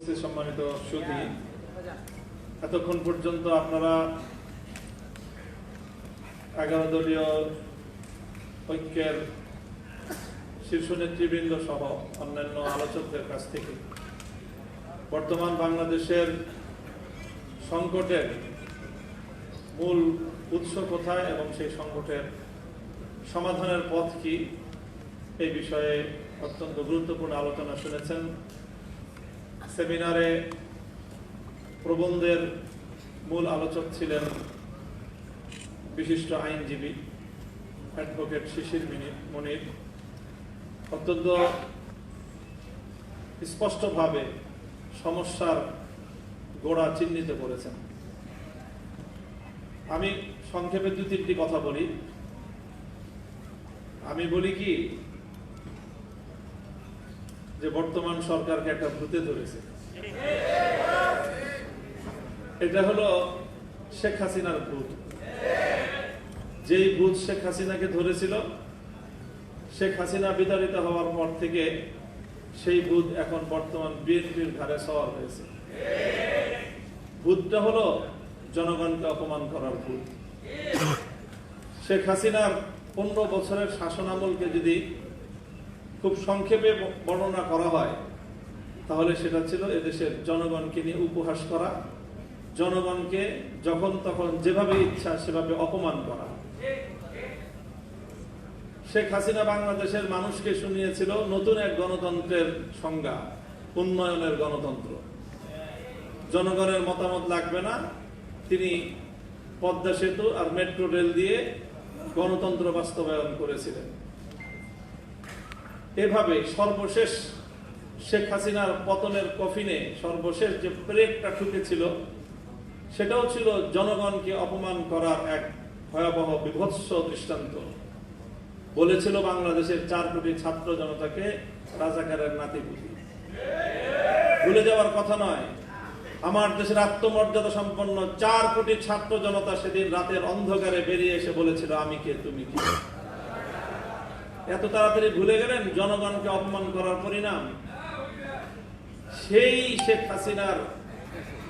সম্মানিত সুধী, এতক্ষণ পর্যন্ত আপনারা 11 দলীয় ঐক্যের শীর্ষ নেতৃবৃন্দ সহ অন্যান্য আলোচকদের কাছ থেকে বর্তমান বাংলাদেশের সংকটের মূল উৎস কোথায় এবং সেই সংকটের সমাধানের পথ কি এই বিষয়ে অত্যন্ত গুরুত্বপূর্ণ আলোচনা শুনেছেন। সেমিনারে প্রবন্ধের মূল আলোচক ছিলেন বিশিষ্ট আইনজীবী অ্যাডভোকেট শিশির মনির। অত্যন্ত স্পষ্টভাবে সমস্যার গোড়া চিহ্নিত করেছেন। আমি সংক্ষেপে 2-3টি কথা বলি। আমি বলি কি যে বর্তমান সরকারকে একটা ভূতে ধরেছে। এটা হলো শেখ হাসিনার ভূত। যেই ভূত শেখ হাসিনাকে ধরেছিল, শেখ হাসিনা বিতাড়িত হওয়ার পর থেকে সেই ভূত এখন বর্তমান বিএনপির ঘাড়ে সওয়ার হয়েছে। ভূতটা হলো জনগণকে অপমান করার ভূত। শেখ হাসিনার 15 বছরের শাসনামলকে যদি খুব সংক্ষেপে বর্ণনা করা হয় তাহলে সেটা ছিল এদেশের জনগণকে নিয়ে উপহাস করা, জনগণকে যখন তখন যেভাবে ইচ্ছা সেভাবে অপমান করা। শেখ হাসিনা বাংলাদেশের মানুষকে শুনিয়েছিল নতুন এক গণতন্ত্রের সংজ্ঞা, উন্নয়নের গণতন্ত্র। জনগণের মতামত লাগবে না, তিনি পদ্মা সেতু আর মেট্রো রেল দিয়ে গণতন্ত্র বাস্তবায়ন করেছিলেন। এভাবে সর্বশেষ শেখ হাসিনার পতনের কফিনে সর্বশেষ যে ব্রেকটা ঠুকেছিল সেটাও ছিল জনগণকে অপমান করার এক ভয়াবহ বিভৎস দৃষ্টান্ত। বলেছিল বাংলাদেশের 4 কোটি ছাত্র জনতাকে রাজাকারের নাতিপুতি। ভুলে যাওয়ার কথা নয়, আমার দেশের আত্মমর্যাদা সম্পন্ন 4 কোটি ছাত্র জনতা সেদিন রাতের অন্ধকারে বেরিয়ে এসে বলেছিল আমি কে তুমি কি। এত তাড়াতাড়ি ভুলে গেলেন জনগণকে অপমান করার পরিণাম? সেই শেখ হাসিনার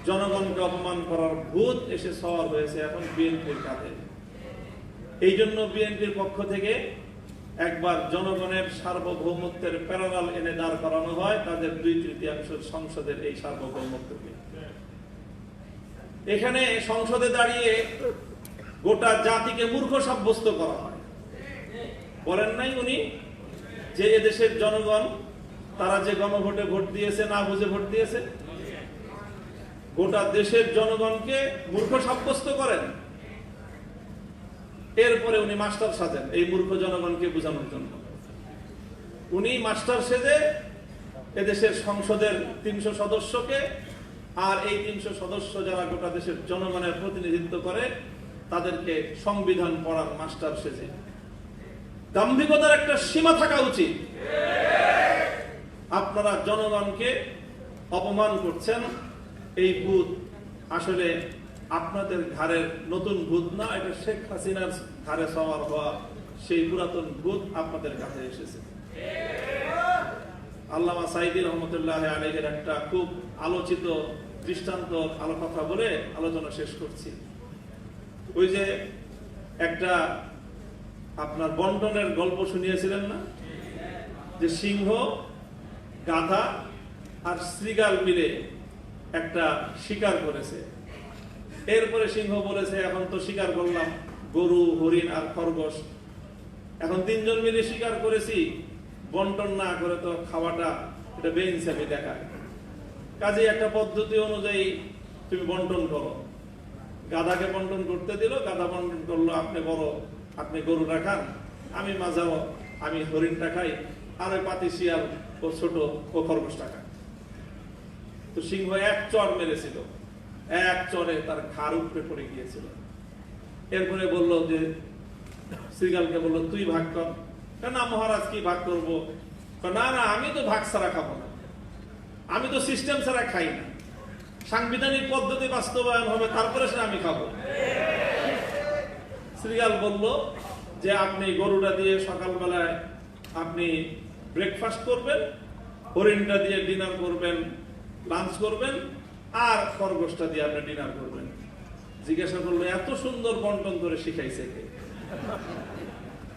জনগণকে অপমান করার ভূত এসে সওয়ার হয়েছে এখন বিএনপির কাঁধে। এই জন্য বিএনপির পক্ষ থেকে একবার জনগণের সার্বভৌমত্বের প্যারালাল এনে দাঁড় করানো হয় তাদের 2/3 সংসদের এই সার্বভৌমত্বকে। এখানে সংসদে দাঁড়িয়ে গোটা জাতিকে মূর্খ সাব্যস্ত করা হয়। বলেন নাই উনি যে এদেশের জনগণ তারা যে গণভোটে ভোট দিয়েছে না বুঝে ভোট দিয়েছে? গোটা দেশের জনগণকে মূর্খ সাব্যস্ত করেন। এরপরে উনি মাস্টার সাজেন এই মূর্খ জনগণকে বোঝানোর জন্য। উনি মাস্টার সেজে এদেশের সংসদের 300 সদস্যকে আর এই 300 সদস্য যারা গোটা দেশের জনগণের প্রতিনিধিত্ব করে তাদেরকে সংবিধান পড়ার মাস্টার সেজে। দাম্ভিকতার একটা সীমা থাকা উচিত। আপনারা জনগণকে অপমান করছেন। এই ভূত আসলে আপনাদের ঘাড়ের নতুন ভূত না, এটা শেখ হাসিনার ঘাড়ে সওয়ার হওয়া সেই পুরাতন ভূত আপনাদের কাছে এসেছে। আল্লামা সাঈদী রহমতুল্লাহ আলাইহির একটা খুব আলোচিত দৃষ্টান্ত কথা বলে আলোচনা শেষ করছি। ওই যে একটা আপনার বন্টনের গল্প শুনিয়েছিলেন না, যে সিংহ, গাধা আর শ্রীগাল মিলে একটা শিকার করেছে। এরপরে সিংহ বলেছে এখন তো শিকার করলাম গরু, হরিণ আর খরগোশ, এখন 3 জন মিলে শিকার করেছি, বন্টন না করে তো খাওয়াটা এটা বেইনসাফি দেখায়। কাজে একটা পদ্ধতি অনুযায়ী তুমি বন্টন করো। গাধাকে বন্টন করতে দিল, গাধা বন্টন করলো আপনি বড়, আপনি গরুটা খান, আমি মাঝাও, আমি হরিণটা খাই, আর ওই পাতি শিয়াল ও ছোট ও খরগোশটা খায়। তো সিংহ এক চড় মেরেছিল, এক চড়ে তার ঘাড় উপরে পড়ে গিয়েছিল। এরপরে বলল যে শ্রীগালকে বলল তুই ভাগ কর। না মহারাজ কি ভাগ করবো? না না আমি তো ভাগ ছাড়া খাবো না, আমি তো সিস্টেম ছাড়া খাই না, সাংবিধানিক পদ্ধতি বাস্তবায়ন হবে তারপরে সে আমি খাবো। শ্রীগাল বলল যে আপনি গরুটা দিয়ে সকালবেলায় আপনি ব্রেকফাস্ট করবেন, হরিণটা দিয়ে ডিনার করবেন, লাঞ্চ করবেন আর খরগোশটা দিয়ে আপনি ডিনার করবেন। জিজ্ঞাসা করলো এত সুন্দর বন্টন করে শিখাইছে কে?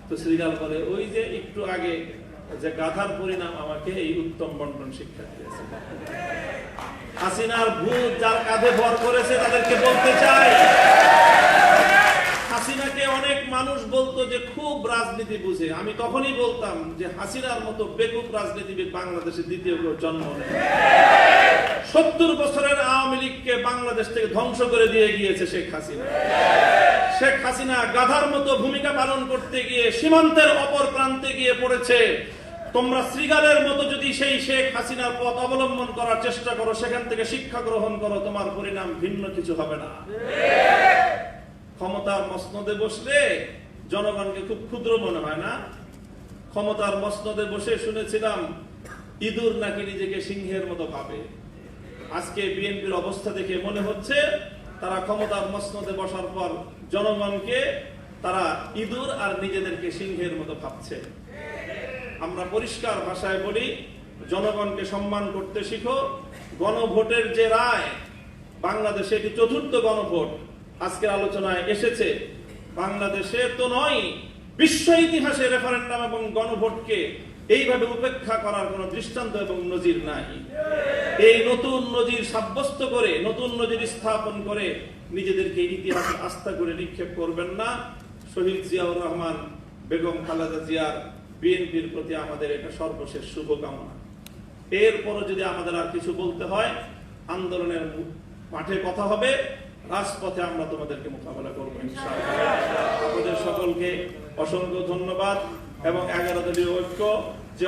তো শ্রীগাল বলে ওই যে একটু আগে যে গাধার পরিণাম আমাকে এই উত্তম বন্টন শিক্ষা দিয়েছে। হাসিনার ভূত যার কাঁধে ভর করেছে তাদেরকে বলতে চাই, হাসিনাকে অনেক মানুষ বলতো যে খুব রাজনীতি বুঝে। আমি তখনই বলতাম যে হাসিনার মতো বেকুব রাজনীতিবিদ বাংলাদেশে দ্বিতীয় কেউ জন্ম নেয়। 70 বছরের আওয়ামী লীগকে বাংলাদেশ থেকে ধ্বংস করে দিয়ে গিয়েছে শেখ হাসিনা। শেখ হাসিনা গাধার মতো ভূমিকা পালন করতে গিয়ে সীমান্তের অপর প্রান্তে গিয়ে পড়েছে। তোমরা শ্রীগালের মতো যদি সেই শেখ হাসিনার পথ অবলম্বন করার চেষ্টা করো, সেখান থেকে শিক্ষা গ্রহণ করো, তোমার পরিণাম ভিন্ন কিছু হবে না। ক্ষমতার মসনদে বসলে জনগণকে খুব ক্ষুদ্র মনে হয় না? ক্ষমতার মসনদে বসে শুনেছিলাম ইঁদুর নাকি নিজেকে সিংহের মতো ভাবে। আজকে বিএনপির অবস্থা দেখে মনে হচ্ছে তারা ক্ষমতার মসনদে বসার পর জনগণকে তারা ইঁদুর আর নিজেদেরকে সিংহের মতো ভাবছে। আমরা পরিষ্কার ভাষায় বলি, জনগণকে সম্মান করতে শিখো। গণভোটের যে রায়, বাংলাদেশে এটি ৪র্থ গণভোট আজকের আলোচনায় এসেছে। বাংলাদেশে তো নয়, বিশ্ব ইতিহাসে রেফারেন্ডাম এবং গণভোটকে এইভাবে উপেক্ষা করার কোন দৃষ্টান্ত এবং নজির নাই। এই নতুন নজির সাব্যস্ত করে, নতুন নজির স্থাপন করে নিজেদেরকে ইতিহাসে আস্থা করে নিক্ষেপ করবেন না। শহীদ জিয়াউর রহমান, বেগম খালেদা জিয়ার, বিএনপির প্রতি আমাদের এটা সর্বশেষ শুভকামনা। এরপরও যদি আমাদের আর কিছু বলতে হয়, আন্দোলনের মাঠে কথা হবে, রাজপথে আমরা তোমাদেরকে মোকাবেলা করবো ইনশাআল্লাহ। আপনাদের সকলকে অসংখ্য ধন্যবাদ এবং 11 দলীয় ঐক্য যে